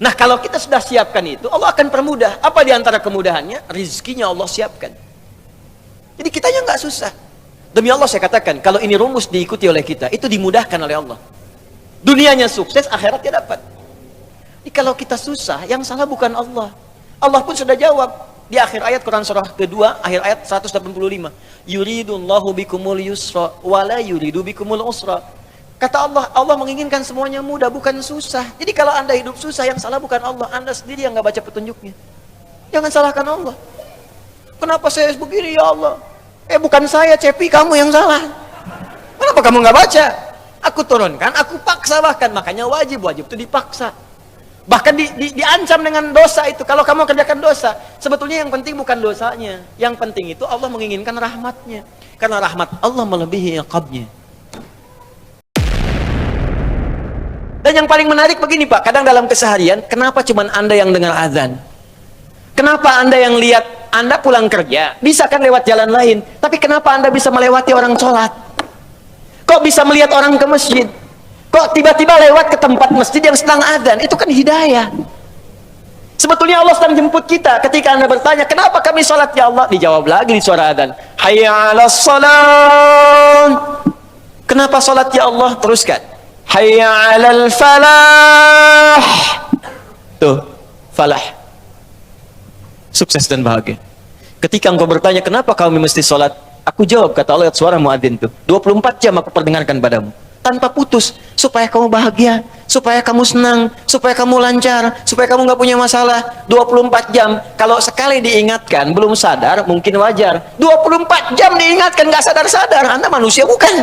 Nah, kalau kita sudah siapkan itu, Allah akan permudah. Apa di antara kemudahannya? Rizkinya Allah siapkan. Jadi kitanya nggak susah. Demi Allah saya katakan, kalau ini rumus diikuti oleh kita, itu dimudahkan oleh Allah. Dunianya sukses, akhiratnya dapat. Jadi kalau kita susah, yang salah bukan Allah. Allah pun sudah jawab di akhir ayat Quran surah kedua, akhir ayat 185. Yuridullahu bikumul yusra wala yuridu bikumul usra. Kata Allah, Allah menginginkan semuanya mudah, bukan susah. Jadi kalau Anda hidup susah, yang salah bukan Allah, Anda sendiri yang nggak baca petunjuknya. Jangan salahkan Allah. Kenapa saya begini ya Allah? Bukan saya, Cepi, kamu yang salah. Kenapa kamu nggak baca? Aku turunkan, aku paksa bahkan. Makanya wajib itu dipaksa. Bahkan diancam dengan dosa itu. Kalau kamu kerjakan dosa, sebetulnya yang penting bukan dosanya. Yang penting itu Allah menginginkan rahmatnya. Karena rahmat Allah melebihi iqabnya. Dan yang paling menarik begini Pak, kadang dalam keseharian, kenapa cuman Anda yang dengar azan? Kenapa Anda yang lihat, Anda pulang kerja, bisa kan lewat jalan lain, tapi kenapa Anda bisa melewati orang sholat? Kok bisa melihat orang ke masjid? Kok tiba-tiba lewat ke tempat masjid yang sedang azan? Itu kan hidayah. Sebetulnya Allah sedang jemput kita. Ketika Anda bertanya, kenapa kami sholat ya Allah? Dijawab lagi di suara azan, hayya 'alas shalah. Kenapa sholat ya Allah? Teruskan, hayya 'alal falah. Tuh, falah, sukses dan bahagia. Ketika engkau bertanya, kenapa kami mesti sholat? Aku jawab, kata Allah, suara muadzin tuh, 24 jam aku perdengarkan padamu, tanpa putus, supaya kamu bahagia, supaya kamu senang, supaya kamu lancar, supaya kamu nggak punya masalah. 24 jam, kalau sekali diingatkan, belum sadar, mungkin wajar. 24 jam diingatkan, nggak sadar-sadar, Anda manusia bukan?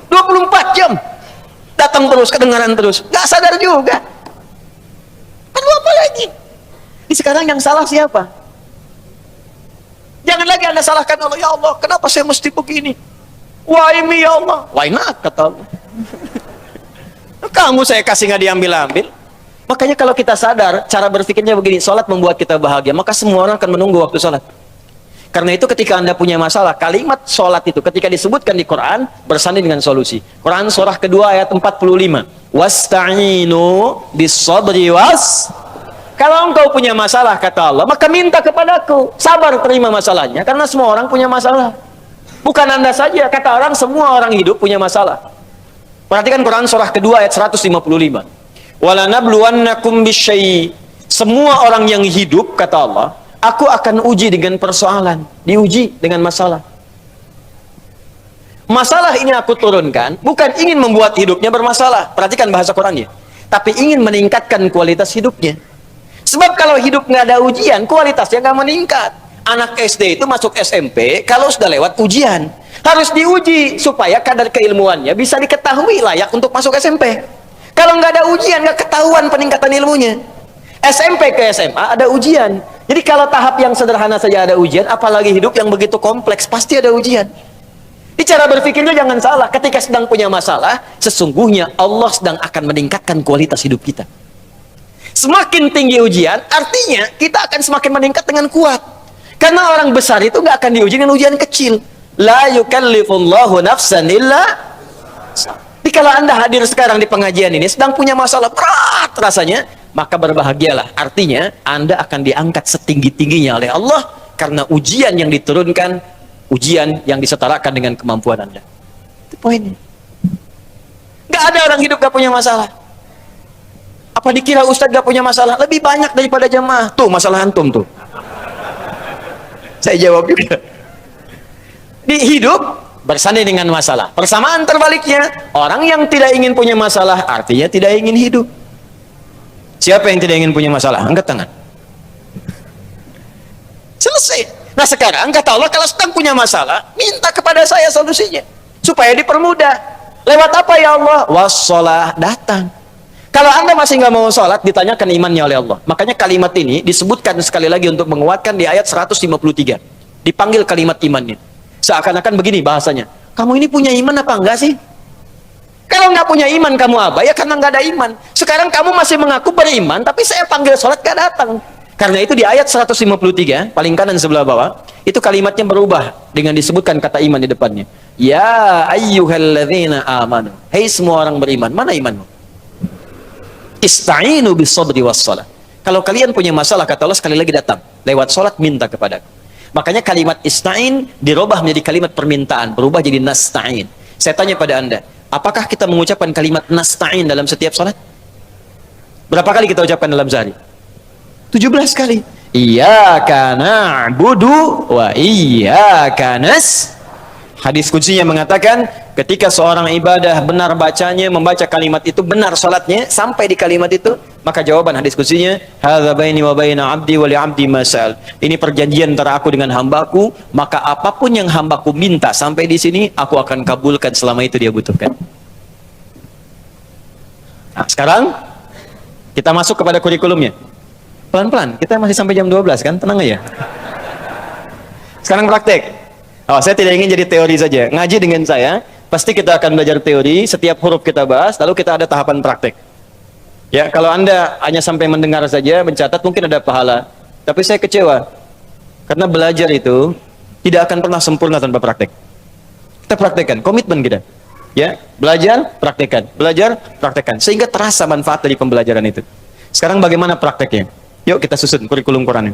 24 jam, datang terus, kedengaran terus, nggak sadar juga. Perlu apa lagi? Sekarang yang salah siapa? Jangan lagi Anda salahkan Allah, ya Allah, kenapa saya mesti begini? Why me ya Allah? Why not, kata Allah. Kamu saya kasih nggak diambil-ambil. Makanya kalau kita sadar, cara berpikirnya begini, sholat membuat kita bahagia, maka semua orang akan menunggu waktu sholat. Karena itu ketika Anda punya masalah, kalimat sholat itu ketika disebutkan di Quran, bersanding dengan solusi. Quran surah kedua ayat 45. Wasta'inu bis-sabri was. Kalau engkau punya masalah, kata Allah, maka minta kepadaku. Sabar terima masalahnya, karena semua orang punya masalah. Bukan Anda saja, kata orang, semua orang hidup punya masalah. Perhatikan Quran surah kedua ayat 155. Walanabluwannakum bisyai. Semua orang yang hidup, kata Allah, aku akan uji dengan persoalan. Diuji dengan masalah. Masalah ini aku turunkan, bukan ingin membuat hidupnya bermasalah. Perhatikan bahasa Qurannya. Tapi ingin meningkatkan kualitas hidupnya. Sebab kalau hidup nggak ada ujian, kualitasnya nggak meningkat. Anak SD itu masuk SMP kalau sudah lewat ujian. Harus diuji supaya kadar keilmuannya bisa diketahui layak untuk masuk SMP. Kalau nggak ada ujian, nggak ketahuan peningkatan ilmunya. SMP ke SMA ada ujian. Jadi kalau tahap yang sederhana saja ada ujian, apalagi hidup yang begitu kompleks, pasti ada ujian. Di cara berpikirnya jangan salah. Ketika sedang punya masalah, sesungguhnya Allah sedang akan meningkatkan kualitas hidup kita. Semakin tinggi ujian, artinya kita akan semakin meningkat dengan kuat. Karena orang besar itu nggak akan diuji dengan ujian kecil. La yukallifullahu nafsan illa. Jadi kalau Anda hadir sekarang di pengajian ini, sedang punya masalah berat rasanya, maka berbahagialah. Artinya, Anda akan diangkat setinggi-tingginya oleh Allah, karena ujian yang diturunkan, ujian yang disetarakan dengan kemampuan Anda. Itu poinnya. Nggak ada orang hidup nggak punya masalah. Apa dikira Ustadz gak punya masalah? Lebih banyak daripada jemaah. Tuh masalah antum tuh. Saya jawab juga. Di hidup bersanding dengan masalah. Persamaan terbaliknya, orang yang tidak ingin punya masalah artinya tidak ingin hidup. Siapa yang tidak ingin punya masalah? Angkat tangan. Selesai. Nah sekarang kata Allah, kalau sedang punya masalah, minta kepada saya solusinya supaya dipermudah. Lewat apa ya Allah? Wassalah, datang. Kalau Anda masih nggak mau sholat, ditanyakan imannya oleh Allah. Makanya kalimat ini disebutkan sekali lagi untuk menguatkan di ayat 153. Dipanggil kalimat imannya. Seakan-akan begini bahasanya. Kamu ini punya iman apa enggak sih? Kalau nggak punya iman kamu apa? Ya karena nggak ada iman. Sekarang kamu masih mengaku beriman, tapi saya panggil sholat nggak datang. Karena itu di ayat 153, paling kanan sebelah bawah, itu kalimatnya berubah dengan disebutkan kata iman di depannya. Ya ayyuhalladzina amanu. Hei semua orang beriman, mana imanmu? Ista'inu bis sabri was salat. Kalau kalian punya masalah, kata Allah, sekali lagi datang lewat salat, minta kepadaku. Makanya kalimat ista'in dirubah menjadi kalimat permintaan, berubah jadi nasta'in. Saya tanya pada Anda, apakah kita mengucapkan kalimat nasta'in dalam setiap salat? Berapa kali kita ucapkan dalam sehari? 17 kali. Iyyaka na'budu wa iyyaka nas. Hadis kuncinya mengatakan, ketika seorang ibadah benar bacanya, membaca kalimat itu, benar salatnya, sampai di kalimat itu, maka jawaban hadis kuncinya, hadza baini wa baina 'abdi wa li 'abdi masal. Ini perjanjian antara aku dengan hambaku, maka apapun yang hambaku minta sampai di sini, aku akan kabulkan selama itu dia butuhkan. Nah, sekarang kita masuk kepada kurikulumnya. Pelan-pelan, kita masih sampai jam 12 kan? Tenang aja. Sekarang praktek. Oh, saya tidak ingin jadi teori saja. Ngaji dengan saya, pasti kita akan belajar teori, setiap huruf kita bahas, lalu kita ada tahapan praktek. Ya, kalau Anda hanya sampai mendengar saja, mencatat, mungkin ada pahala. Tapi saya kecewa. Karena belajar itu tidak akan pernah sempurna tanpa praktek. Kita praktekkan, komitmen kita. Ya, belajar, praktekkan. Belajar, praktekkan. Sehingga terasa manfaat dari pembelajaran itu. Sekarang bagaimana prakteknya? Yuk kita susun kurikulum Quran.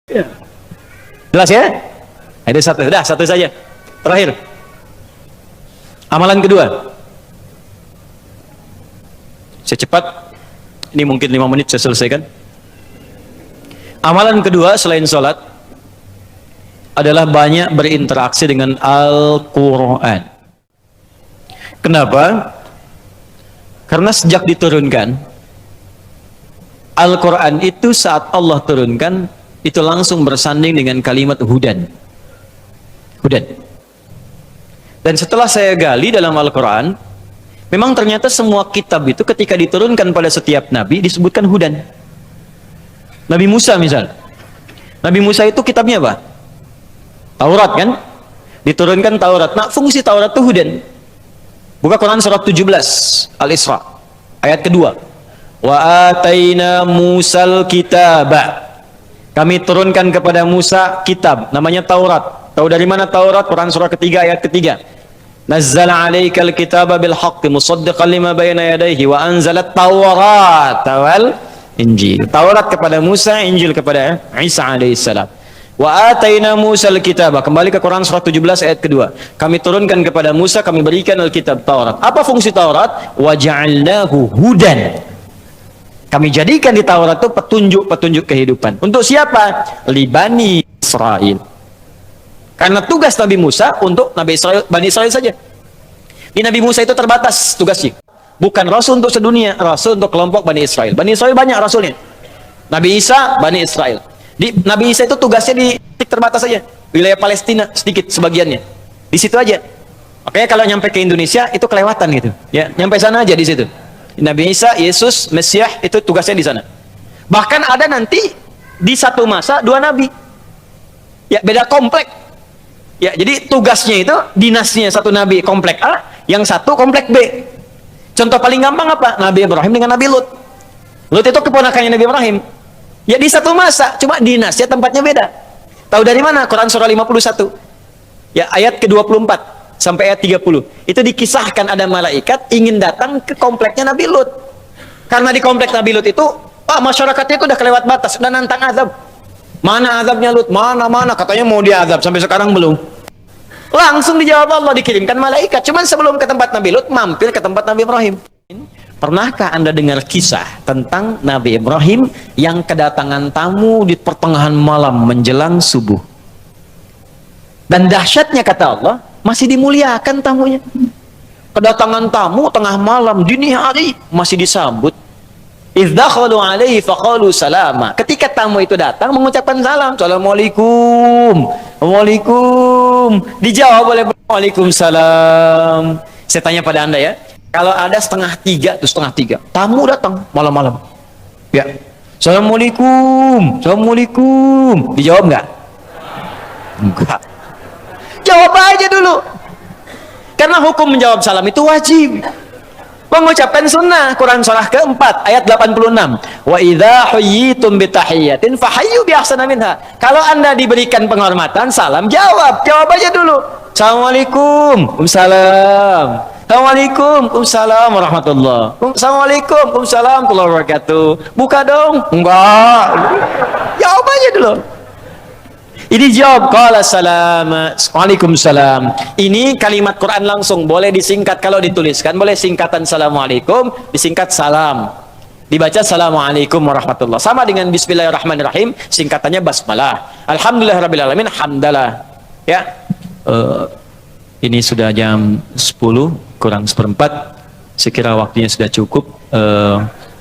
Ya. Jelas ya? Ada satu, dah satu saja. Terakhir. Amalan kedua. Saya cepat. Ini mungkin 5 menit saya selesaikan. Amalan kedua selain sholat adalah banyak berinteraksi dengan Al-Quran. Kenapa? Karena sejak diturunkan Al-Quran itu saat Allah turunkan itu langsung bersanding dengan kalimat hudan. Hudan. Dan setelah saya gali dalam Al-Quran, memang ternyata semua kitab itu ketika diturunkan pada setiap nabi disebutkan hudan. Nabi Musa misal. Nabi Musa itu kitabnya apa? Taurat kan? Diturunkan Taurat. Nah, fungsi Taurat itu hudan. Buka Quran surat 17 Al-Isra ayat kedua. Wa ataina Musal kitaba. Kami turunkan kepada Musa kitab namanya Taurat. Tahu dari mana Taurat? Quran surah ketiga ayat ketiga. Nazzala 'alaikal kitaba bil haqqi musaddiqan lima bayna yadayhi wa anzalat Taurata wal Injil. Taurat kepada Musa, Injil kepada Isa alaihissalam. Wa ataina Musal kitaba. Kembali ke Quran surah 17 ayat kedua. Kami turunkan kepada Musa, kami berikan Alkitab Taurat. Apa fungsi Taurat? Wa ja'alnahu hudan. Kami jadikan di Taurat itu petunjuk-petunjuk kehidupan. Untuk siapa? Li Bani Israel. Karena tugas Nabi Musa untuk Nabi Israel, Bani Israel saja. Di Nabi Musa itu terbatas tugasnya. Bukan rasul untuk sedunia, rasul untuk kelompok Bani Israel. Bani Israel banyak rasulnya. Nabi Isa, Bani Israel. Di Nabi Isa itu tugasnya di terbatas saja. Wilayah Palestina sedikit sebagiannya. Di situ aja. Makanya kalau nyampe ke Indonesia itu kelewatan gitu. Ya, nyampe sana aja di situ. Nabi Isa, Yesus, Mesias itu tugasnya di sana. Bahkan ada nanti di satu masa 2 nabi. Ya, beda komplek. Ya, jadi tugasnya itu dinasnya satu nabi komplek A, yang satu komplek B. Contoh paling gampang apa? Nabi Ibrahim dengan Nabi Lut. Lut itu keponakannya Nabi Ibrahim. Ya di satu masa, cuma dinasnya tempatnya beda. Tahu dari mana? Quran surah 51. Ya, ayat ke-24 sampai ayat 30. Itu dikisahkan ada malaikat ingin datang ke kompleknya Nabi Lut. Karena di komplek Nabi Lut itu, masyarakatnya itu udah kelewat batas, udah nantang azab. Mana azabnya Lut? Mana? Katanya mau diazab, sampai sekarang belum. Langsung dijawab Allah, dikirimkan malaikat. Cuman sebelum ke tempat Nabi Lut, mampir ke tempat Nabi Ibrahim. Pernahkah Anda dengar kisah tentang Nabi Ibrahim yang kedatangan tamu di pertengahan malam menjelang subuh? Dan dahsyatnya kata Allah, masih dimuliakan tamunya. Kedatangan tamu tengah malam, dini hari, masih disambut. Idz dakhalu alaihi faqalu salama. Ketika tamu itu datang mengucapkan salam, assalamualaikum. Waalaikum. Dijawab oleh Waalaikumsalam. Saya tanya pada Anda ya, kalau ada 2:30 tuh 2:30, tamu datang malam-malam. Ya. Assalamualaikum. Assalamualaikum. Dijawab enggak? Enggak. Jawab aja dulu. Karena hukum menjawab salam itu wajib. Mengucapkan sunnah. Quran surah keempat ayat 86. Wa idza huyyitum bi tahiyyatin fahayyu bi ahsana minha. Kalau Anda diberikan penghormatan, salam jawab. Jawab aja dulu. Assalamualaikum. Waalaikumsalam. Assalamualaikum. Waalaikumsalam warahmatullahi. Assalamualaikum. Waalaikumsalam warahmatullahi wabarakatuh. Buka dong. Enggak. Jawab aja dulu. Ini jawab qala salam. Waalaikumsalam. Ini kalimat Quran langsung, boleh disingkat kalau dituliskan, boleh singkatan assalamualaikum, disingkat salam. Dibaca assalamualaikum warahmatullah. Sama dengan bismillahirrahmanirrahim, singkatannya basmalah. Alhamdulillahirabbil alamin, hamdalah. Ya. Ini sudah jam 10 kurang seperempat. Sekira waktunya sudah cukup.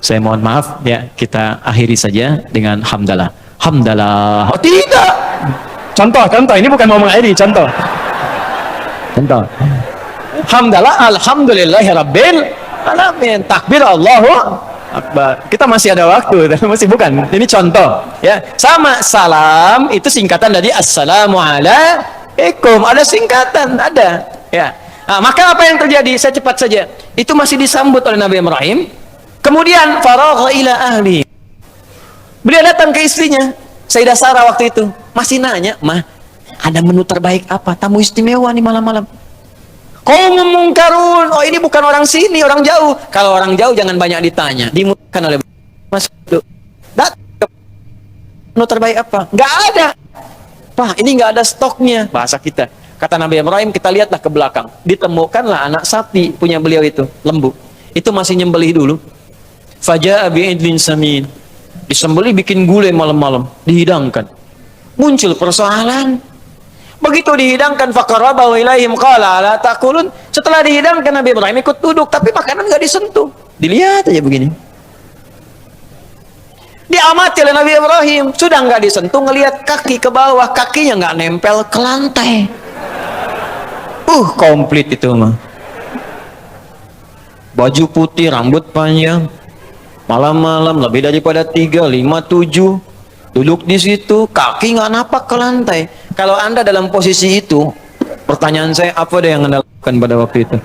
Saya mohon maaf ya, kita akhiri saja dengan hamdalah. Hamdalah. Oh tidak. Contoh, ini bukan mau mengakhiri, contoh. Hamdalah, alhamdulillahirabbil alamin. Takbir Allahu Akbar. Kita masih ada waktu, masih bukan. Ini contoh, ya. Sama salam itu singkatan dari assalamualaikum. Ada singkatan, ada. Ya. Nah, maka apa yang terjadi? Saya cepat saja. Itu masih disambut oleh Nabi Ibrahim. Kemudian faragha ila ahli. Beliau datang ke istrinya, Sayyidah Sarah waktu itu. Masih nanya, "Mah, ada menu terbaik apa? Tamu istimewa nih malam-malam." Qaumun munkarun. Oh, ini bukan orang sini, orang jauh. Kalau orang jauh jangan banyak ditanya. Dimudahkan oleh Mas. Menu terbaik apa? Nggak ada. Pak, ini nggak ada stoknya. Bahasa kita. Kata Nabi Ibrahim, kita lihatlah ke belakang. Ditemukanlah anak sapi punya beliau itu, lembu. Itu masih nyembelih dulu. Faja'a bi'idlin samin. Disembelih bikin gulai malam-malam. Dihidangkan. Muncul persoalan. Begitu dihidangkan, faqarabahu ilaihim qala la ta'kulun. Setelah dihidangkan, Nabi Ibrahim ikut duduk. Tapi makanan nggak disentuh. Dilihat aja begini. Diamati oleh Nabi Ibrahim. Sudah nggak disentuh, ngelihat kaki ke bawah. Kakinya nggak nempel ke lantai. Komplit itu mah. Baju putih, rambut panjang. Malam-malam lebih daripada 3, 5, 7. Duduk di situ, kaki nggak napak ke lantai. Kalau Anda dalam posisi itu, pertanyaan saya, apa deh yang Anda lakukan pada waktu itu?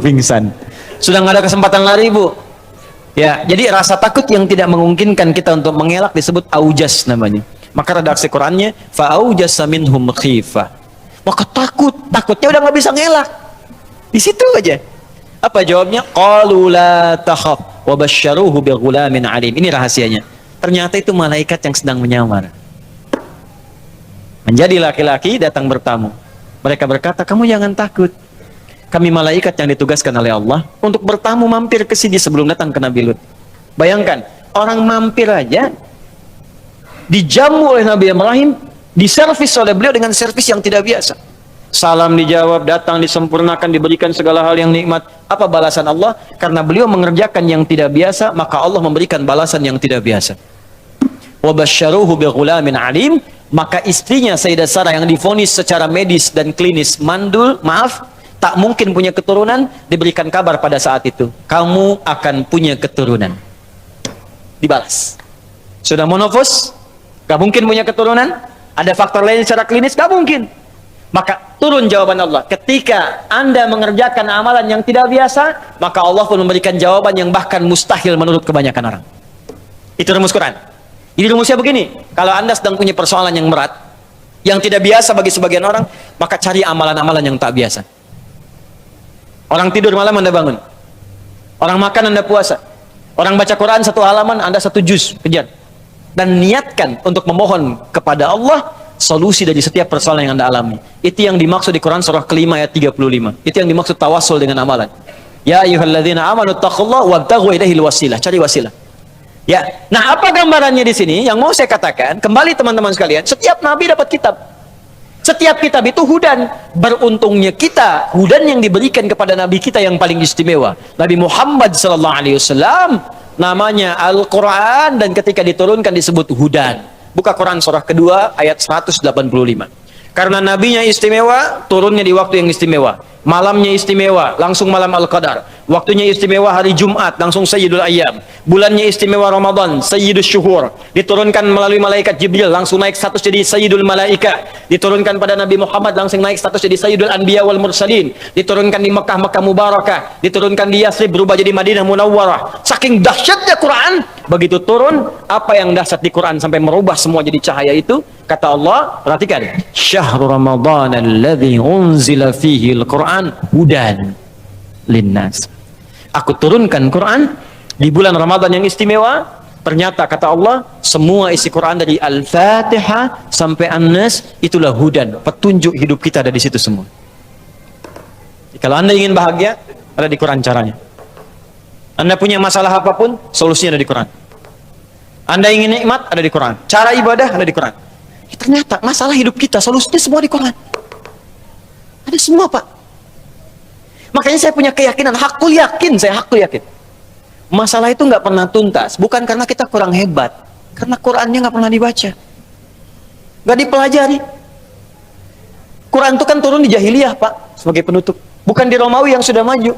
Pingsan. Sudah nggak ada kesempatan lari, Bu. Ya, jadi rasa takut yang tidak memungkinkan kita untuk mengelak disebut aujas namanya. Maka redaksi Qurannya, fa'aujasa minhum khifah. Maka takutnya udah nggak bisa ngelak. Di situ aja. Apa jawabnya? Qalu la takhaf wa basyaruhu bighulamin alim. Ini rahasianya. Ternyata itu malaikat yang sedang menyamar. Menjadi laki-laki datang bertamu. Mereka berkata, kamu jangan takut. Kami malaikat yang ditugaskan oleh Allah untuk bertamu mampir ke sini sebelum datang ke Nabi Lut. Bayangkan, orang mampir aja dijamu oleh Nabi Ibrahim, diservis oleh beliau dengan servis yang tidak biasa. Salam dijawab, datang disempurnakan, diberikan segala hal yang nikmat. Apa balasan Allah? Karena beliau mengerjakan yang tidak biasa, maka Allah memberikan balasan yang tidak biasa. Wa basyaruhu bighulamin alim. Maka istrinya Sayyidah Sarah yang divonis secara medis dan klinis mandul, tak mungkin punya keturunan, diberikan kabar pada saat itu, kamu akan punya keturunan. Dibalas. Sudah monofos, gak mungkin punya keturunan. Ada faktor lain secara klinis, gak mungkin. Maka turun jawaban Allah. Ketika Anda mengerjakan amalan yang tidak biasa, maka Allah pun memberikan jawaban yang bahkan mustahil menurut kebanyakan orang. Itu rumus Quran. Jadi rumusnya begini, kalau Anda sedang punya persoalan yang berat, yang tidak biasa bagi sebagian orang, maka cari amalan-amalan yang tak biasa. Orang tidur malam Anda bangun. Orang makan Anda puasa. Orang baca Quran 1 halaman Anda 1 juz, kejar. Dan niatkan untuk memohon kepada Allah solusi dari setiap persoalan yang Anda alami. Itu yang dimaksud di Quran surah kelima ayat 35. Itu yang dimaksud tawassul dengan amalan. Ya ayyuhalladzina amanu taqullaha wabtaghu ilaihil wasilah. Cari wasilah. Ya. Nah, apa gambarannya di sini? Yang mau saya katakan, kembali teman-teman sekalian, setiap nabi dapat kitab. Setiap kitab itu hudan. Beruntungnya kita, hudan yang diberikan kepada nabi kita yang paling istimewa, Nabi Muhammad sallallahu alaihi wasallam, namanya Al-Qur'an, dan ketika diturunkan disebut hudan. Buka Quran surah kedua ayat 185. Karena nabinya istimewa, turunnya di waktu yang istimewa. Malamnya istimewa, langsung malam Al-Qadar. Waktunya istimewa hari Jumat, langsung Sayyidul Ayyam. Bulannya istimewa Ramadan, Sayyidus Syuhur. Diturunkan melalui malaikat Jibril, langsung naik status jadi Sayyidul Malaika. Diturunkan pada Nabi Muhammad, langsung naik status jadi Sayyidul Anbiya wal Mursalin. Diturunkan di Mekah, Mekah Mubarakah. Diturunkan di Yathrib, berubah jadi Madinah Munawwarah. Saking dahsyatnya Quran, begitu turun, apa yang dahsyat di Quran sampai merubah semua jadi cahaya itu? Kata Allah, perhatikan, Syahrul Ramadan alladzi unzila fihi al-Quran hudan linnas. Aku turunkan Quran di bulan Ramadan yang istimewa. Ternyata kata Allah, semua isi Quran dari Al-Fatihah sampai An-Nas itulah hudan, petunjuk hidup kita ada di situ semua. Kalau Anda ingin bahagia, ada di Quran caranya. Anda punya masalah apapun, solusinya ada di Quran. Anda ingin nikmat, ada di Quran. Cara ibadah ada di Quran. Ternyata masalah hidup kita, solusinya semua di Quran. Ada semua, Pak. Makanya saya punya keyakinan, hakul yakin, masalah itu nggak pernah tuntas, bukan karena kita kurang hebat, karena Qurannya nggak pernah dibaca, nggak dipelajari. Quran itu kan turun di jahiliyah, Pak, sebagai penutup, bukan di Romawi yang sudah maju,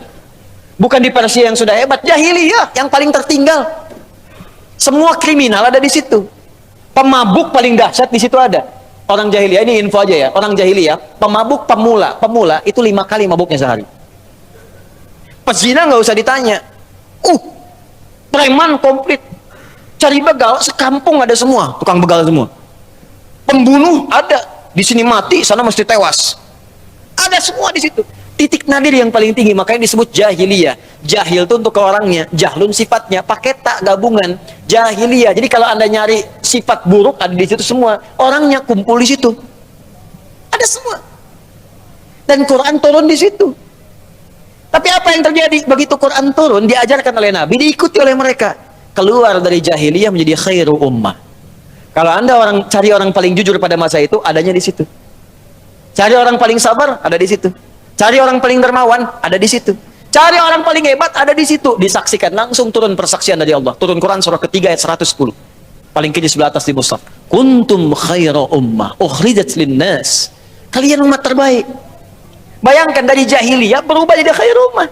bukan di Persia yang sudah hebat, jahiliyah yang paling tertinggal. Semua kriminal ada di situ, pemabuk paling dahsyat di situ ada. Orang jahiliyah, ini info aja ya, orang jahiliyah, pemabuk pemula itu 5 kali mabuknya sehari. Pezina nggak usah ditanya, preman komplit, cari begal sekampung ada semua, tukang begal semua. Pembunuh ada, di sini mati, sana mesti tewas, ada semua di situ. Titik nadir yang paling tinggi, makanya disebut jahiliyah. Jahil itu untuk ke orangnya, jahlun sifatnya, pakai tak gabungan. Jahiliyah. Jadi kalau Anda nyari sifat buruk ada di situ semua. Orangnya kumpul di situ. Ada semua. Dan Quran turun di situ. Tapi apa yang terjadi? Begitu Quran turun, diajarkan oleh Nabi, diikuti oleh mereka. Keluar dari jahiliyah menjadi khairu ummah. Kalau Anda cari orang paling jujur pada masa itu, adanya di situ. Cari orang paling sabar, ada di situ. Cari orang paling dermawan, ada di situ. Cari orang paling hebat, ada di situ. Disaksikan, langsung turun persaksian dari Allah. Turun Quran surah ketiga ayat 110. Paling kiri sebelah atas di mushaf. Kuntum khaira ummah ukhrijat linnas. Kalian umat terbaik. Bayangkan dari jahiliyah berubah jadi khair ummah.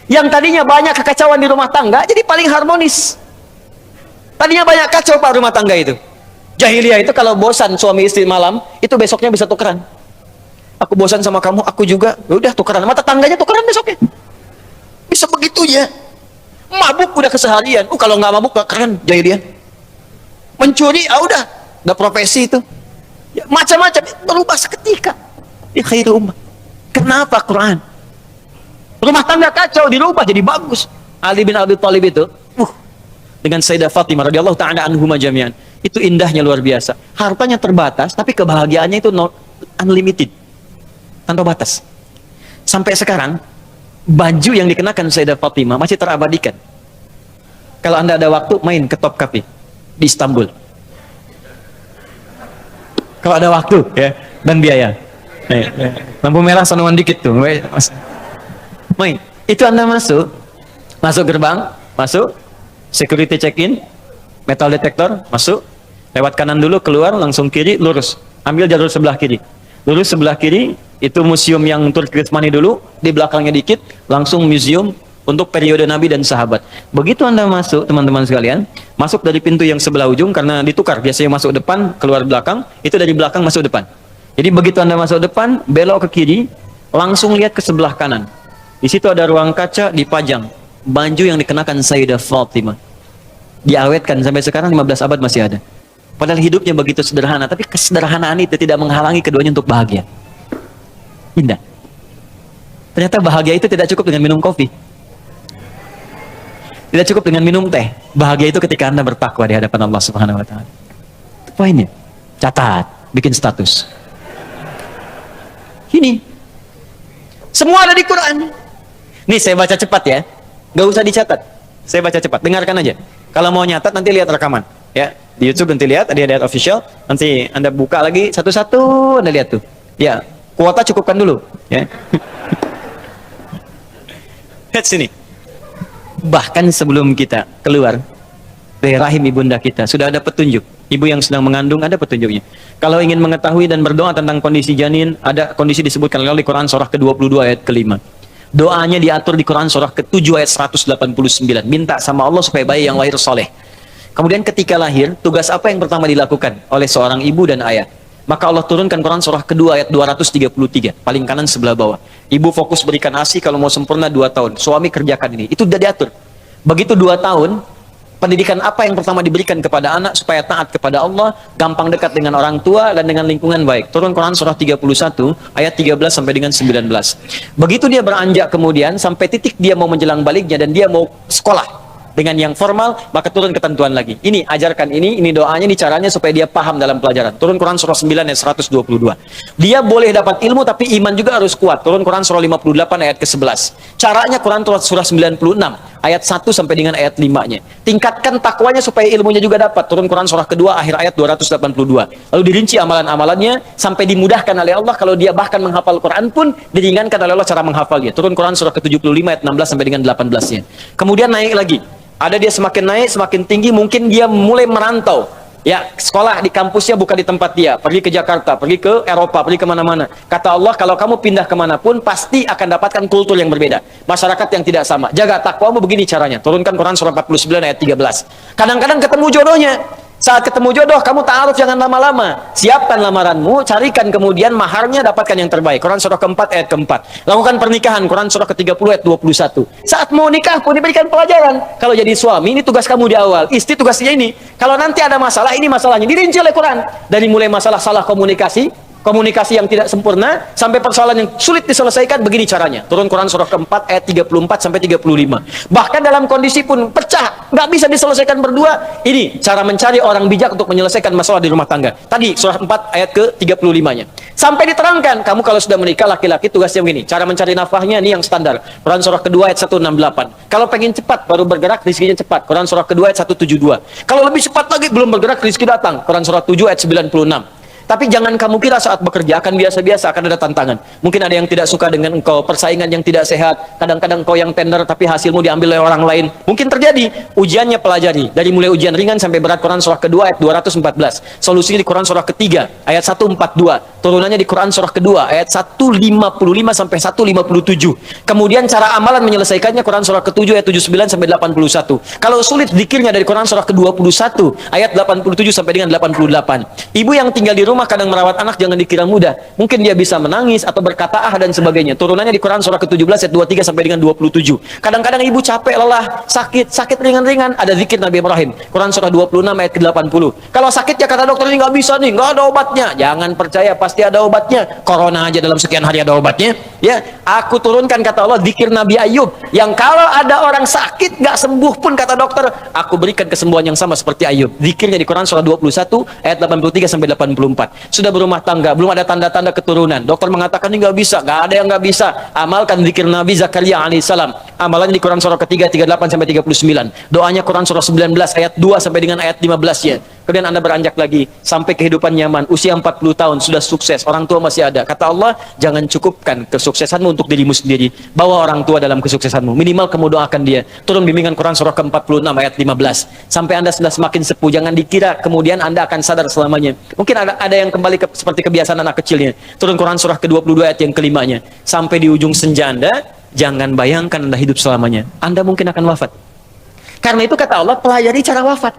Yang tadinya banyak kekacauan di rumah tangga, jadi paling harmonis. Tadinya banyak kacau pak rumah tangga itu. Jahiliyah itu kalau bosan suami istri malam, itu besoknya bisa tukeran. Aku bosan sama kamu, aku juga. Udah tukeran, sama tetangganya tukeran besoknya. Bisa begitu ya. Mabuk udah keseharian. Kalau nggak mabuk nggak keren jahiliyah. Mencuri, udah profesi itu. Ya, macam-macam berubah seketika. Di khair ummah. Kenapa Quran? Rumah tangga kacau dirubah jadi bagus. Ali bin Abi Thalib itu, dengan Sayyidah Fatimah radhiyallahu taala anhuma jami'an. Itu indahnya luar biasa. Hartanya terbatas, tapi kebahagiaannya itu unlimited. Tanpa batas. Sampai sekarang, baju yang dikenakan Sayyidah Fatimah masih terabadikan. Kalau Anda ada waktu, main ke Top Cafe di Istanbul. Kalau ada waktu, ya, dan biaya. Lampu merah sanuan dikit tuh. Main. Itu Anda masuk gerbang, masuk, security check-in, metal detector, masuk, lewat kanan dulu, keluar, langsung kiri, lurus. Ambil jalur sebelah kiri. Lurus sebelah kiri, itu museum yang Turki Utsmani dulu, di belakangnya dikit, langsung museum untuk periode Nabi dan sahabat. Begitu Anda masuk, teman-teman sekalian, masuk dari pintu yang sebelah ujung, karena ditukar, biasanya masuk depan, keluar belakang, itu dari belakang masuk depan. Jadi begitu Anda masuk depan, belok ke kiri, langsung lihat ke sebelah kanan. Di situ ada ruang kaca dipajang, baju yang dikenakan Sayyidah Fatimah. Diawetkan sampai sekarang 15 abad masih ada. Padahal hidupnya begitu sederhana, tapi kesederhanaan itu tidak menghalangi keduanya untuk bahagia. Indah. Ternyata bahagia itu tidak cukup dengan minum kopi. Tidak cukup dengan minum teh. Bahagia itu ketika Anda bertakwa di hadapan Allah Subhanahu wa taala. Itu poinnya. Catat, bikin status. Ini. Semua ada di Quran. Nih saya baca cepat ya. Gak usah dicatat. Saya baca cepat, dengarkan aja. Kalau mau nyatat nanti lihat rekaman, ya. Di YouTube nanti lihat, ada ayat official. Nanti Anda buka lagi satu-satu, Anda lihat tuh. Ya, kuota cukupkan dulu, ya. Lihat sini. Bahkan sebelum kita keluar dari rahim ibunda kita, sudah ada petunjuk. Ibu yang sedang mengandung ada petunjuknya. Kalau ingin mengetahui dan berdoa tentang kondisi janin, ada kondisi disebutkan oleh Quran surah ke-22 ayat ke-5. Doanya diatur di Quran surah ke-7 ayat 189. Minta sama Allah supaya bayi yang lahir soleh. Kemudian ketika lahir, tugas apa yang pertama dilakukan oleh seorang ibu dan ayah? Maka Allah turunkan Quran surah kedua ayat 233, paling kanan sebelah bawah. Ibu fokus berikan ASI kalau mau sempurna 2 tahun. Suami kerjakan ini. Itu sudah diatur. Begitu 2 tahun, pendidikan apa yang pertama diberikan kepada anak supaya taat kepada Allah, gampang dekat dengan orang tua dan dengan lingkungan baik. Turun Quran surah 31 ayat 13 sampai dengan 19. Begitu dia beranjak kemudian sampai titik dia mau menjelang baliknya dan dia mau sekolah dengan yang formal, maka turun ketentuan lagi. Ini ajarkan ini doanya, ini caranya supaya dia paham dalam pelajaran. Turun Quran surah 9 ayat 122. Dia boleh dapat ilmu tapi iman juga harus kuat. Turun Quran surah 58 ayat ke-11. Caranya Quran surah 96 ayat 1 sampai dengan ayat 5-nya. Tingkatkan takwanya supaya ilmunya juga dapat. Turun Quran surah kedua akhir ayat 282. Lalu dirinci amalan-amalannya sampai dimudahkan oleh Allah. Kalau dia bahkan menghafal Quran pun diringankan oleh Allah cara menghafalnya. Turun Quran surah ke-75 ayat 16 sampai dengan 18-nya. Kemudian naik lagi. Ada dia semakin naik, semakin tinggi, mungkin dia mulai merantau. Ya, sekolah di kampusnya bukan di tempat dia. Pergi ke Jakarta, pergi ke Eropa, pergi kemana-mana. Kata Allah, kalau kamu pindah kemanapun, pasti akan dapatkan kultur yang berbeda. Masyarakat yang tidak sama. Jaga takwamu begini caranya. Turunkan Quran surah 49 ayat 13. Kadang-kadang ketemu jodohnya. Saat ketemu jodoh, kamu ta'aruf jangan lama-lama. Siapkan lamaranmu, carikan kemudian maharnya, dapatkan yang terbaik. Quran surah keempat ayat keempat. Lakukan pernikahan, Quran surah ke-30 ayat 21. Saat mau nikah pun diberikan pelajaran. Kalau jadi suami, ini tugas kamu di awal. Istri tugasnya ini. Kalau nanti ada masalah, ini masalahnya. Dirinci oleh Quran. Dari mulai masalah salah komunikasi, komunikasi yang tidak sempurna, sampai persoalan yang sulit diselesaikan, begini caranya. Turun Quran surah keempat ayat 34 sampai 35. Bahkan dalam kondisi pun pecah, nggak bisa diselesaikan berdua, ini cara mencari orang bijak untuk menyelesaikan masalah di rumah tangga. Tadi surah 4 ayat ke 35-nya. Sampai diterangkan, kamu kalau sudah menikah laki-laki tugasnya begini, cara mencari nafkahnya ini yang standar. Quran surah kedua ayat 168. Kalau pengen cepat baru bergerak, rizkinya cepat. Quran surah kedua ayat 172. Kalau lebih cepat lagi belum bergerak, rizki datang. Quran surah 7 ayat 96. Tapi jangan kamu kira saat bekerja akan biasa-biasa, akan ada tantangan. Mungkin ada yang tidak suka dengan engkau, persaingan yang tidak sehat. Kadang-kadang engkau yang tender tapi hasilmu diambil oleh orang lain. Mungkin terjadi. Ujiannya pelajari. Dari mulai ujian ringan sampai berat. Quran surah kedua ayat 214. Solusinya di Quran surah ketiga ayat 142. Turunannya di Quran surah kedua ayat 155 sampai 157. Kemudian cara amalan menyelesaikannya Quran surah ke-7 ayat 79 sampai 81. Kalau sulit zikirnya dari Quran surah ke-21 ayat 87 sampai dengan 88. Ibu yang tinggal di rumah kadang merawat anak jangan dikira mudah. Mungkin dia bisa menangis atau berkata dan sebagainya. Turunannya di Quran surah ke-17 ayat 23 sampai dengan 27. Kadang-kadang ibu capek, lelah, sakit ringan-ringan, ada zikir Nabi Ibrahim. Quran surah 26 ayat ke-80. Kalau sakit ya kata dokter ini nggak bisa nih, nggak ada obatnya. Jangan percaya, pasti ada obatnya. Corona aja dalam sekian hari ada obatnya. Ya, aku turunkan kata Allah zikir Nabi Ayub yang kalau ada orang sakit nggak sembuh pun kata dokter, aku berikan kesembuhan yang sama seperti Ayub. Zikirnya di Quran surah 21 ayat 83 sampai 84. Sudah berumah tangga, belum ada tanda-tanda keturunan. Dokter mengatakan ini nggak bisa, nggak ada yang nggak bisa. Amalkan zikir Nabi Zakaria alaihissalam. Amalannya di Quran surah ketiga 38 sampai 39. Doanya Quran surah 19 ayat 2 sampai dengan ayat 15-nya. Kemudian Anda beranjak lagi sampai kehidupan nyaman, usia 40 tahun sudah sukses, orang tua masih ada. Kata Allah, jangan cukupkan kesuksesanmu untuk dirimu sendiri. Bawa orang tua dalam kesuksesanmu. Minimal kamu doakan dia. Turun bimbingan Quran surah ke-46 ayat 15. Sampai Anda sudah semakin sepuh, jangan dikira kemudian Anda akan sadar selamanya. Mungkin ada yang kembali seperti kebiasaan anak kecilnya. Turun Quran surah ke-22 ayat yang kelimanya. Sampai di ujung senja Anda, jangan bayangkan Anda hidup selamanya. Anda mungkin akan wafat. Karena itu kata Allah, pelajari cara wafat.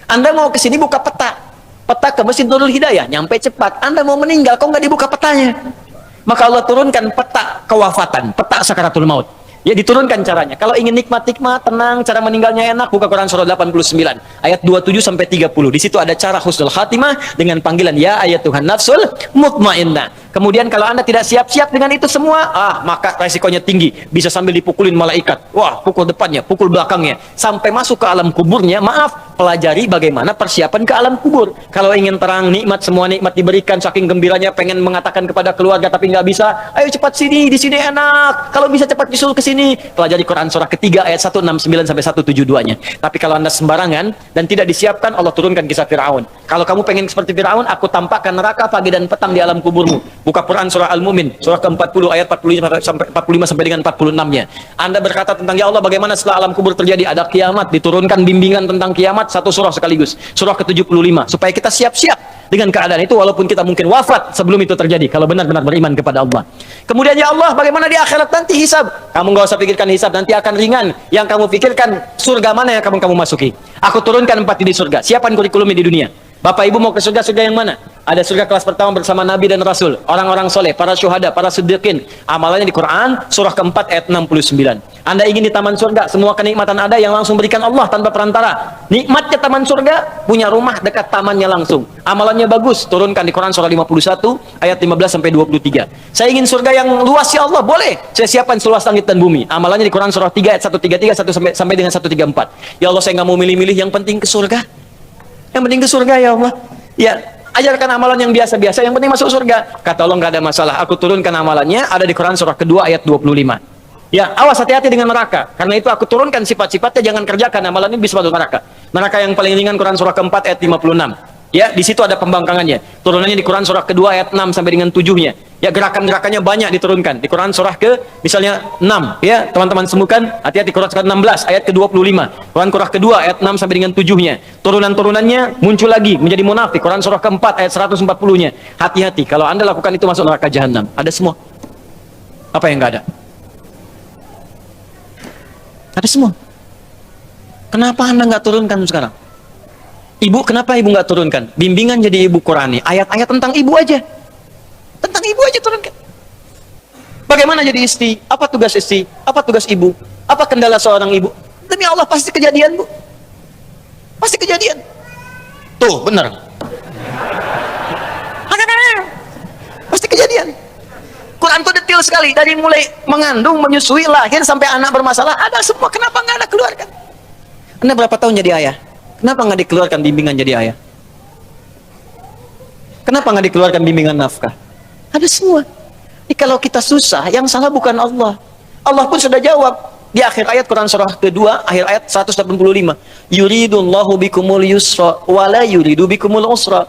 Anda mau ke sini buka peta ke Masjid Nurul Hidayah, nyampe cepat. Anda mau meninggal, kok nggak dibuka petanya? Maka Allah turunkan peta kewafatan, peta sakaratul maut. Ya diturunkan caranya. Kalau ingin nikmat-nikmat, tenang, cara meninggalnya enak, buka Quran surah 89 ayat 27 sampai 30. Di situ ada cara husnul khatimah dengan panggilan ya ayatuhan nafsul mutmainnah. Kemudian kalau Anda tidak siap-siap dengan itu semua, maka resikonya tinggi. Bisa sambil dipukulin malaikat. Wah, pukul depannya, pukul belakangnya. Sampai masuk ke alam kuburnya, maaf, pelajari bagaimana persiapan ke alam kubur. Kalau ingin terang, nikmat, semua nikmat diberikan, saking gembiranya, pengen mengatakan kepada keluarga tapi nggak bisa. Ayo cepat sini, di sini enak. Kalau bisa cepat disuruh ke sini. Pelajari Quran surah ketiga ayat 169 sampai 172-nya. Tapi kalau Anda sembarangan dan tidak disiapkan, Allah turunkan kisah Firaun. Kalau kamu pengen seperti Firaun, aku tampakkan neraka pagi dan petang di alam kuburmu. Buka Quran surah Al-Mu'min, surah ke-40 ayat 45 sampai dengan 46-nya. Anda berkata tentang ya Allah bagaimana setelah alam kubur terjadi ada kiamat, diturunkan bimbingan tentang kiamat satu surah sekaligus, surah ke-75, supaya kita siap-siap dengan keadaan itu walaupun kita mungkin wafat sebelum itu terjadi kalau benar-benar beriman kepada Allah. Kemudian ya Allah bagaimana di akhirat nanti hisab? Kamu nggak usah pikirkan hisab, nanti akan ringan. Yang kamu pikirkan surga mana yang kamu masuki. Aku turunkan 4 di surga. Siapkan kurikulumnya di dunia. Bapak ibu mau ke surga yang mana? Ada surga kelas pertama bersama Nabi dan Rasul, orang-orang soleh, para syuhada, para siddiqin. Amalannya di Quran surah keempat ayat 69. Anda ingin di taman surga, semua kenikmatan ada yang langsung berikan Allah tanpa perantara. Nikmatnya taman surga, punya rumah dekat tamannya langsung. Amalannya bagus, turunkan di Quran surah 51 ayat 15 sampai 23. Saya ingin surga yang luas ya Allah, boleh. Saya siapkan seluas langit dan bumi. Amalannya di Quran surah 3 ayat 133 sampai dengan 134. Ya Allah, saya nggak mau milih-milih, yang penting ke surga. Yang penting ke surga ya Allah. Ya, ajarkan amalan yang biasa-biasa, yang penting masuk surga. Kata Allah nggak ada masalah. Aku turunkan amalannya ada di Quran surah kedua ayat 25. Ya, awas hati-hati dengan neraka. Karena itu aku turunkan sifat-sifatnya, jangan kerjakan amalan ini bisa masuk neraka. Neraka yang paling ringan Quran surah keempat ayat 56. Ya, di situ ada pembangkangannya. Turunannya di Quran surah kedua ayat 6 sampai dengan 7-nya. Ya, gerakan-gerakannya banyak diturunkan. Di Quran surah misalnya 6, ya, teman-teman semukan, hati-hati Quran surah 16 ayat ke-25. Quran surah kedua ayat 6 sampai dengan 7-nya. Turunan-turunannya muncul lagi menjadi munafik. Quran surah keempat ayat 140-nya. Hati-hati, kalau Anda lakukan itu masuk neraka jahanam. Ada semua. Apa yang enggak ada? Ada semua. Kenapa Anda nggak turunkan sekarang? Ibu, kenapa ibu nggak turunkan? Bimbingan jadi ibu Qurani. Ayat-ayat tentang ibu aja. Tentang ibu aja turunkan. Bagaimana jadi istri? Apa tugas istri? Apa tugas ibu? Apa kendala seorang ibu? Demi Allah pasti kejadian, Bu. Pasti kejadian. Tuh, benar. detail sekali dari mulai mengandung, menyusui, lahir sampai anak bermasalah ada semua. Kenapa nggak ada keluarkan? Anda berapa tahun jadi ayah? Kenapa nggak dikeluarkan bimbingan jadi ayah? Kenapa nggak dikeluarkan bimbingan nafkah? Ada semua. Jadi kalau kita susah, yang salah bukan Allah. Allah pun sudah jawab di akhir ayat Quran surah kedua, akhir ayat 185. Yuridullahu bikumul yusra wala yuridu bikumul usra.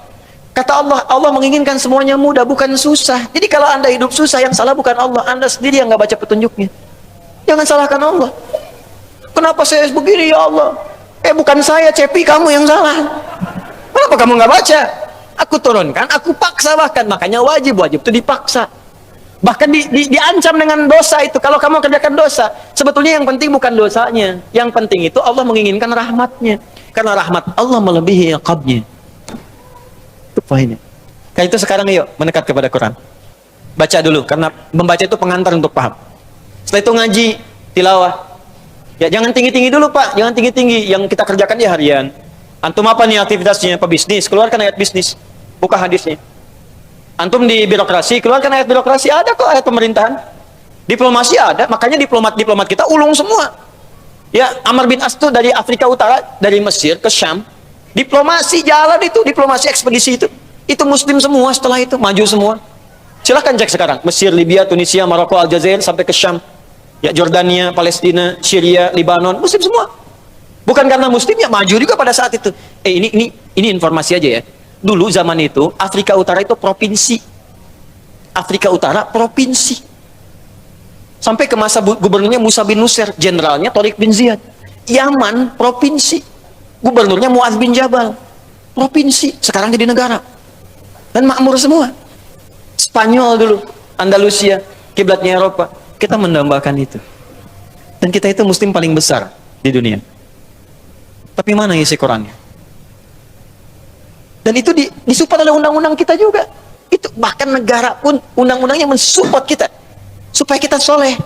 Kata Allah, Allah menginginkan semuanya mudah, bukan susah. Jadi kalau Anda hidup susah, yang salah bukan Allah. Anda sendiri yang nggak baca petunjuknya. Jangan salahkan Allah. Kenapa saya begini ya Allah? Bukan saya, Cepi, kamu yang salah. Kenapa kamu nggak baca? Aku turunkan, aku paksa bahkan. Makanya wajib itu dipaksa. Bahkan diancam dengan dosa itu. Kalau kamu kerjakan dosa, sebetulnya yang penting bukan dosanya. Yang penting itu Allah menginginkan rahmatnya. Karena rahmat Allah melebihi iqabnya. Itu poinnya. Karena itu sekarang yuk mendekat kepada Quran. Baca dulu, karena membaca itu pengantar untuk paham. Setelah itu ngaji, tilawah. Ya jangan tinggi-tinggi dulu Pak, jangan tinggi-tinggi. Yang kita kerjakan di harian. Antum apa nih aktivitasnya? Pebisnis, keluarkan ayat bisnis. Buka hadisnya. Antum di birokrasi, keluarkan ayat birokrasi. Ada kok ayat pemerintahan. Diplomasi ada, makanya diplomat kita ulung semua. Ya, Amr bin As itu dari Afrika Utara, dari Mesir ke Syam. Diplomasi jalan itu, diplomasi ekspedisi itu. Itu muslim semua setelah itu, maju semua. Silahkan cek sekarang. Mesir, Libya, Tunisia, Maroko, Aljazair, sampai ke Syam. Ya, Jordania, Palestina, Syria, Libanon, muslim semua. Bukan karena muslim ya maju juga pada saat itu. Ini informasi aja ya. Dulu zaman itu Afrika Utara itu provinsi. Afrika Utara provinsi. Sampai ke masa gubernurnya Musa bin Nusayr, jenderalnya Tariq bin Ziyad. Yaman provinsi. Gubernurnya Mu'adz bin Jabal. Provinsi, sekarang jadi negara. Dan makmur semua. Spanyol dulu, Andalusia, kiblatnya Eropa. Kita mendambakan itu. Dan kita itu muslim paling besar di dunia. Tapi mana isi Qurannya? Dan itu disupport oleh undang-undang kita juga. Itu bahkan negara pun undang-undangnya mensupport kita supaya kita soleh.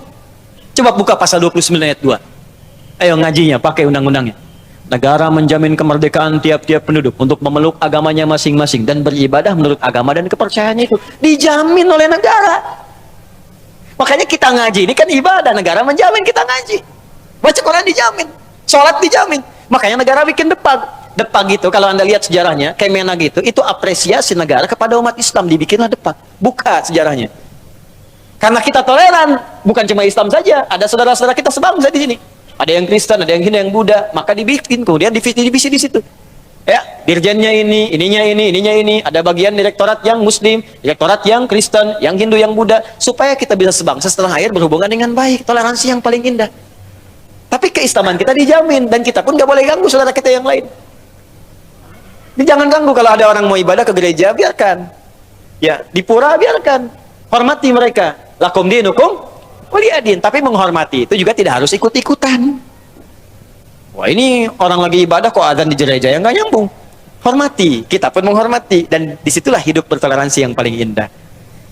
Coba buka pasal 29 ayat 2. Ayo ngajinya pakai undang-undangnya. Negara menjamin kemerdekaan tiap-tiap penduduk untuk memeluk agamanya masing-masing dan beribadah menurut agama dan kepercayaannya itu. Dijamin oleh negara. Makanya kita ngaji ini kan ibadah, negara menjamin kita ngaji. Baca Quran dijamin, sholat dijamin. Makanya negara bikin Depag. Depag itu kalau Anda lihat sejarahnya, Kemenag itu apresiasi negara kepada umat Islam, dibikinlah Depag. Buka sejarahnya. Karena kita toleran, bukan cuma Islam saja, ada saudara-saudara kita sebangsa di sini. Ada yang Kristen, ada yang Hindu, yang Buddha, maka dibikin kemudian divisi di situ. Ya, dirjennya ini, ininya ini, ada bagian direktorat yang Muslim, direktorat yang Kristen, yang Hindu, yang Buddha, supaya kita bisa sebangsa setelah akhir berhubungan dengan baik, toleransi yang paling indah. Tapi keislaman kita dijamin dan kita pun gak boleh ganggu saudara kita yang lain. Jadi jangan ganggu kalau ada orang mau ibadah ke gereja, biarkan. Ya, di pura biarkan. Hormati mereka. Lakum dinukum waliyadin. Tapi menghormati itu juga tidak harus ikut-ikutan. Wah, ini orang lagi ibadah kok azan di gereja, yang nggak nyambung. Hormati, kita pun menghormati, dan disitulah hidup bertoleransi yang paling indah.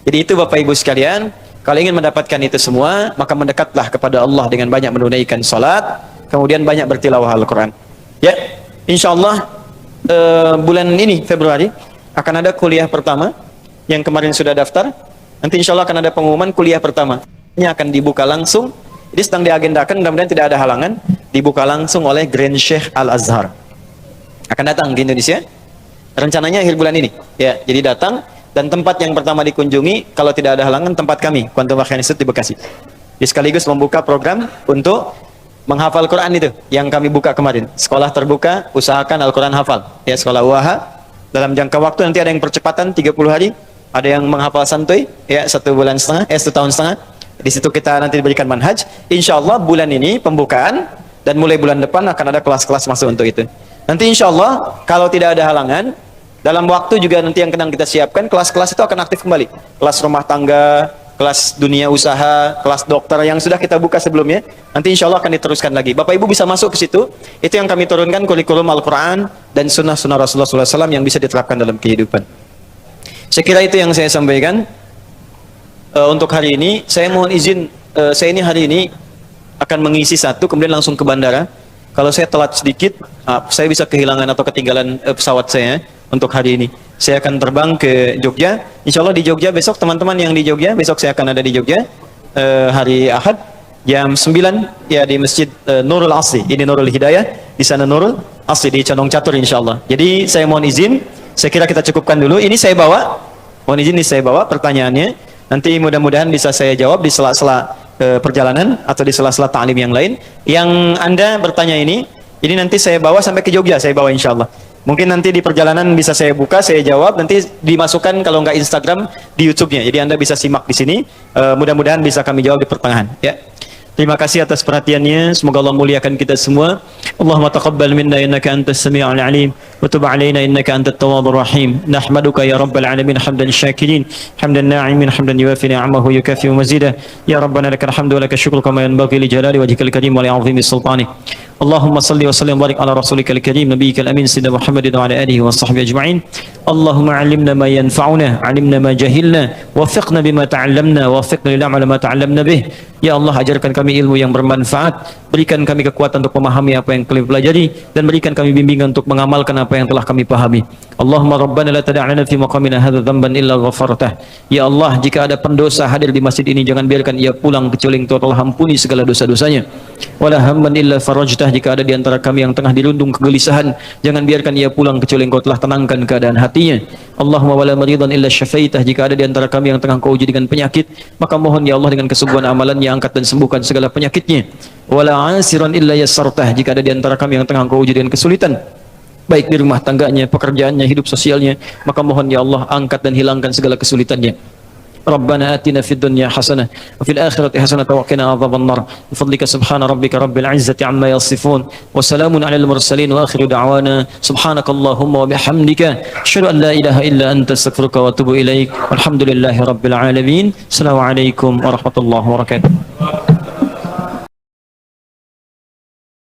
Jadi itu Bapak Ibu sekalian, kalau ingin mendapatkan itu semua, maka mendekatlah kepada Allah dengan banyak menunaikan salat, kemudian banyak bertilawah Al-Quran. Ya, insya Allah bulan ini Februari akan ada kuliah pertama yang kemarin sudah daftar. Nanti insya Allah akan ada pengumuman kuliah pertama. Ini akan dibuka langsung. Jadi sedang diagendakan, mudah-mudahan tidak ada halangan. Dibuka langsung oleh Grand Sheikh Al-Azhar. Akan datang di Indonesia. Rencananya akhir bulan ini. Ya, jadi datang, dan tempat yang pertama dikunjungi kalau tidak ada halangan tempat kami, Quantum Wakhian Institute di Bekasi. Jadi sekaligus membuka program untuk menghafal Quran itu yang kami buka kemarin. Sekolah terbuka, usahakan Al-Quran hafal. Ya, sekolah UAHA dalam jangka waktu nanti ada yang percepatan 30 hari, ada yang menghafal santuy ya 1 tahun setengah. Di situ kita nanti diberikan manhaj. Insya Allah bulan ini pembukaan, dan mulai bulan depan akan ada kelas-kelas masuk untuk itu. Nanti insya Allah kalau tidak ada halangan, dalam waktu juga nanti yang sedang kita siapkan, kelas-kelas itu akan aktif kembali. Kelas rumah tangga, kelas dunia usaha, kelas dokter yang sudah kita buka sebelumnya, nanti insya Allah akan diteruskan lagi. Bapak Ibu bisa masuk ke situ. Itu yang kami turunkan, kurikulum Al-Quran dan sunnah-sunnah Rasulullah SAW yang bisa diterapkan dalam kehidupan. Saya kira itu yang saya sampaikan. Untuk hari ini, saya mohon izin, saya ini hari ini akan mengisi satu, kemudian langsung ke bandara. Kalau saya telat sedikit, saya bisa kehilangan atau ketinggalan pesawat saya untuk hari ini. saya akan terbang ke Jogja. Insya Allah di Jogja besok, teman-teman yang di Jogja, besok saya akan ada di Jogja hari Ahad jam 9 ya di Masjid Nurul Asli. Ini Nurul Hidayah, di sana Nurul Asli di Condong Catur insya Allah. Jadi saya mohon izin, saya kira kita cukupkan dulu. Ini saya bawa, mohon izin ini saya bawa pertanyaannya. Nanti mudah-mudahan bisa saya jawab di sela-sela perjalanan atau di sela-sela ta'lim yang lain. Yang Anda bertanya ini nanti saya bawa sampai ke Jogja, saya bawa insya Allah. Mungkin nanti di perjalanan bisa saya buka, saya jawab, nanti dimasukkan kalau nggak Instagram di YouTube-nya. Jadi Anda bisa simak di sini. Mudah-mudahan bisa kami jawab di pertengahan. Ya. Terima kasih atas perhatiannya. Semoga Allah muliakan kita semua. Allahumma taqabbal minna innaka antas sami'ul alim wa tub 'alaina innaka antat tawwabur rahim. Nahmaduka ya rabbal alamin hamdan syakirin, hamdan na'imin, hamdan yuwafi ni'amahu yukafi mazidah. Ya rabbana lakal hamdu wa lakal syukru kama yanbaghi li jalali wajhikal karim wa li 'azimi sultanik. Allahumma salli wa sallim wa barik ala rasulikal karim nabiyyikal amin sayyidina Muhammadin wa ala alihi wa sahbihi ajma'in. Allahumma 'allimna ma yanfa'una, 'allimna ma jahilna, waffiqna bima ta'allamna, waffiqna lil 'amali ma ta'allamna bih. Ya Allah, ajarkan kami ilmu yang bermanfaat, berikan kami kekuatan untuk memahami apa yang kami pelajari, dan berikan kami bimbingan untuk mengamalkan apa yang telah kami pahami. Allahumma rabbana la tada' lana fi maqamina hadza dhanban illa ghafartah. Ya Allah, jika ada pendosa hadir di masjid ini, jangan biarkan ia pulang kecuali Engkau telah ampuni segala dosa-dosanya. Wala hamman illa farajtah, jika ada di antara kami yang tengah dirundung kegelisahan, jangan biarkan ia pulang kecuali Engkau telah tenangkan keadaan hatinya. Allahumma wala maridan illa syafaitah, jika ada di antara kami yang tengah Kau uji dengan penyakit, maka mohon ya Allah dengan kesembuhan amalannya angkat dan sembuhkan segala penyakitnya. Wala asiran illa yassartah, jika ada di antara kami yang tengah Kau uji dengan kesulitan, baik di rumah tangganya, pekerjaannya, hidup sosialnya, maka mohon ya Allah angkat dan hilangkan segala kesulitannya. Rabbana atina fid dunya hasanah wa fil akhirati hasanah wa qina adzaban nar. Bi fadlika subhana rabbika rabbil izzati amma yasifun wa salamun alal mursalin wa akhiru da'wana subhanakallahumma wa bihamdika asyhadu an la ilaha illa anta astaghfiruka wa atubu ilaik. Walhamdulillahi rabbil alamin. Assalamu alaikum warahmatullahi wabarakatuh.